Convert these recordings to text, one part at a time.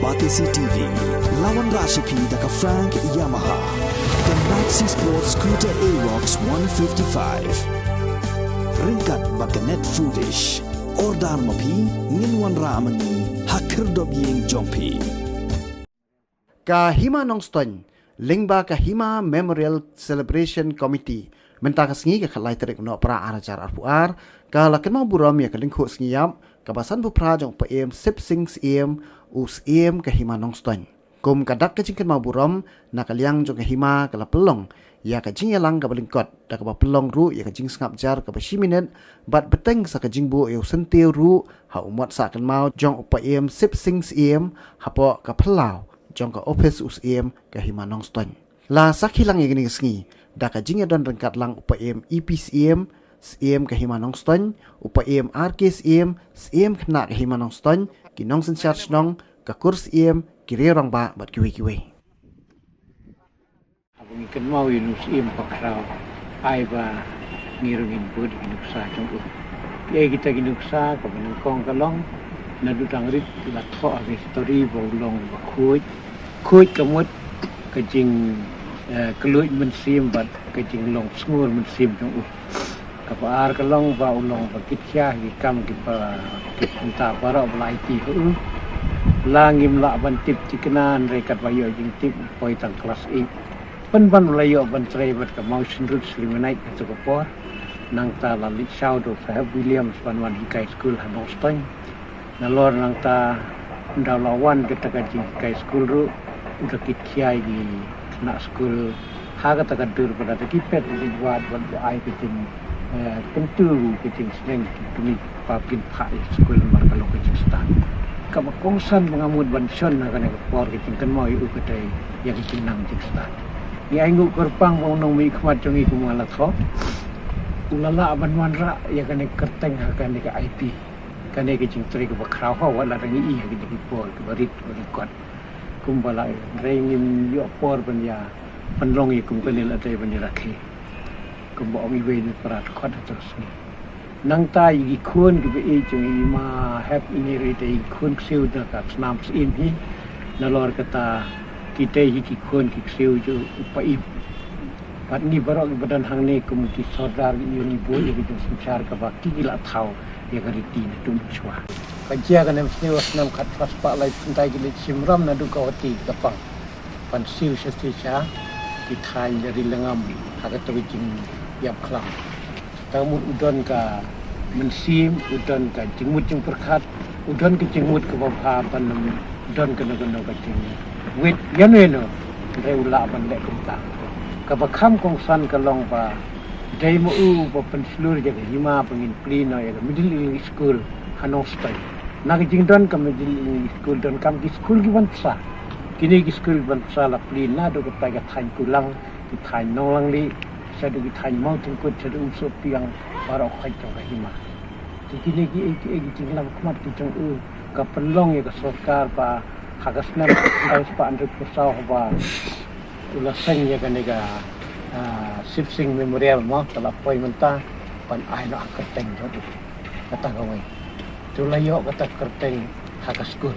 Batisi TV, lawan Rashipi daka Frank Yamaha, dan Maxi Sports Scooter Aerox 155. Ringkat baganet foodish, ordar mapi, nginwan ramani, hakir dobyeng jompi. Kahima Nongston, Lingba Kahima Memorial Celebration Committee, mentaka sengi ke kalai terik no pra arajar arpuar, kalakan mau buram ya kelingkuk sengiyap, kabasan bupra jong PM sip sings us Kahima Nongston. Kum kadak kecingkan mau buram, nakaliang jong Kahima kala pelong, ya kajing yalang ka balingkot, da ka pelong ru ya kajing sengap jar ka minit, bat beteng sa kajing bu ya sentil ru, ha umat sa akan mau jong PM sip sings hapo ka pelau, jong ka office Kahima Nongston. La sakhilang ya gini sengi, da kajing ya don rengkat lang PM EPCM, Kahima Nongston, PM RK kena Kahima Nongston, kinong sen charge nong ka kurs kiri orang ba bat kiwi-kiwi. Abang ikan mau inus pakrau, ai ba ngirungin bud inuksa jong ya kita inuksa ka benengkong kalong nadu dangrit lat kho ave story bolong ba kuit kamut kajing keluit mensim bat kajing long sngur mensim jong kapaar kalong ba ulong ba kitya hikam kipa kita para belai ti ko langim la ban tip tikenan rekat bayo jing tip poi tang kelas 8 ban layo ban trai bat ka motion root sliminai ka por nang ta la lit shout of Williams ban hikai school Hanoston nalor nang ta ndalawan kita ka jing hikai school ru udah kitya di kena school haga ta kadur pada kipet di buat ai kiting tentu kiting seneng kini papin pak school markalo kiting stan kama kongsan mengamud banson na kana por kiting kan mau iu kedai yang kiting nang kiting stan ni aingu korpang wong nong mi khmat jongi kumala tho ulala ban wanra ya kana kerteng kana ka IP kana kiting tri ka bakrau ha wala rangi i kiting por barit kot kumbala rengim yo por ban ya panlong i kum kanil atai ban rakhi kumbo mi wein parat khot terus ni nang ta yi khun ki be chung ma have ini rete khun siu da ka snam in hi nalor kata kita yi ki khun ki siu ju upai pat ni barok badan hang ni kum ki sodar ni bo yi ki sumchar ka ba ki la thau ya ka riti na tum chwa kajia ka nem sni wasnam khat pas pa lai puntai ki simram na du ka hoti kapang pan siu sesti cha ki thai dari lengam haga to jing yap klang tamut udon ka mensim udon ka jingmut jing perkhat udon ke jingmut ke bapa panam udon ke nogono ka jing wit yaneno reula ban lek kumta ka bakham kongsan ka long pa dai mo u pa penslur je hima pengin plino ya middle english school Hanoston nak jing don ka middle english school don kam ki school ki bansa kini ki school bansa la plina do ka ta thain kulang ki thain nonglang li sadu ki thain mau tungkut sadu usop piang barok khai to ka hima kini ki jing lam khmat ki jong ka penlong ya ka sarkar pa hagasna dai pa anduk pusau ba ula seng ya ka nega sipsing memorial mo tala poi menta pan ai no kerteng do kata gawai tulayo kata kerteng hagas school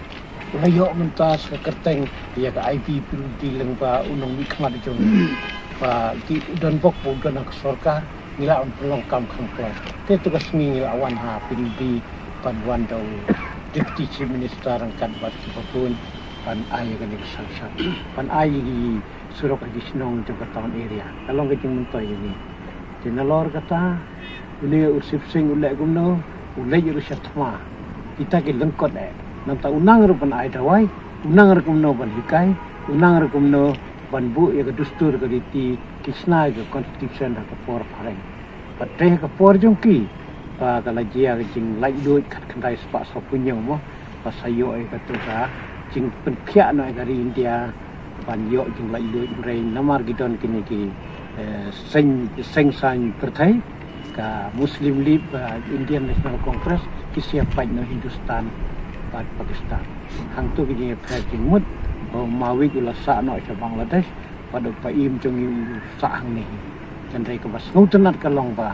tulayo menta sa kerteng ya ka IP di leng pa unong mi khmat jong pa ki don bok po don ang sarkar nila on pelong kam khang klang te tugas ni nila wan ha pildi pan wan do deputy chief minister ang kan bat pun pan ai kan sang pan ai gi surok di sinong jo town area kalong kiting mentoy ni tinalor kata ule usip sing ule gumno ule yu shatma kita ki lengkot nanta unang ru pan ai dawai unang ru gumno ban hikai unang ru gumno ban bu ya dustur ka diti kisna ka constitution ka por phareng pateh ka por jongki pa kala jia jing lai duit khat khandai spa so punyong mo pa sayo ka tu ka jing penphia no dari India pan yo jing lai duit rein namar gidon kini ki seng san perthai ka Muslim League Indian National Congress ki siap pai no Hindustan pa Pakistan hang tu ki phe jing mut mawi gula sa no sa Bangladesh pada pa im jong sa hang ni kan rei ka bas ngutenat ka long ba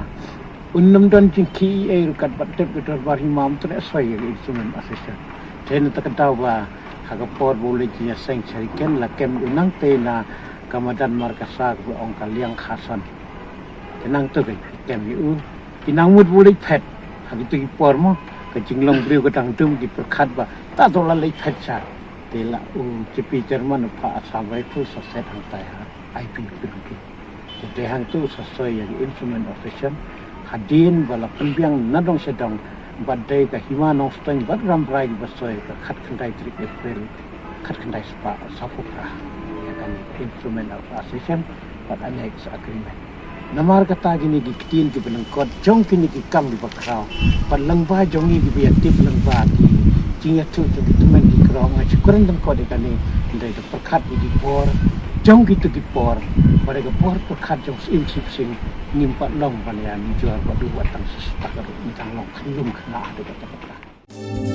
unnam don jing ki rukat bat tep ka bar himam tre soi instrument assistant ten ta ka ba hagapor boleh jinya seng carikan la kem unang tena kamadan markasa ke ong kaliang khasan tenang tu kem yu inang mut boleh pet hagitu ipor mo kejinglong beriu kedang tum di perkat ba tak tola lei pet cha tela cepi Jerman pa sampai tu saset hantai ha IP begitu jadi hang tu sesuai yang instrument official hadin bala pembiang nadong sedang badai ka hima nong steng bad ramrai basoi ka khat khandai trik April khat khandai spa sapupra ya kan instrument of association but annex agreement namar kata gini gi kitin ki belengkot jong kini ki kam di bakrau palang ba jong ni gi biat tip lang ba ki jinga tu tu men di krau ngai chukuran dang ko de kani ndai to perkhat di por jong gitu ki por pada ke por perkhat jong sim sip sing nimpat long balian jual badu watang sesuatu mitang long khlum khna de kata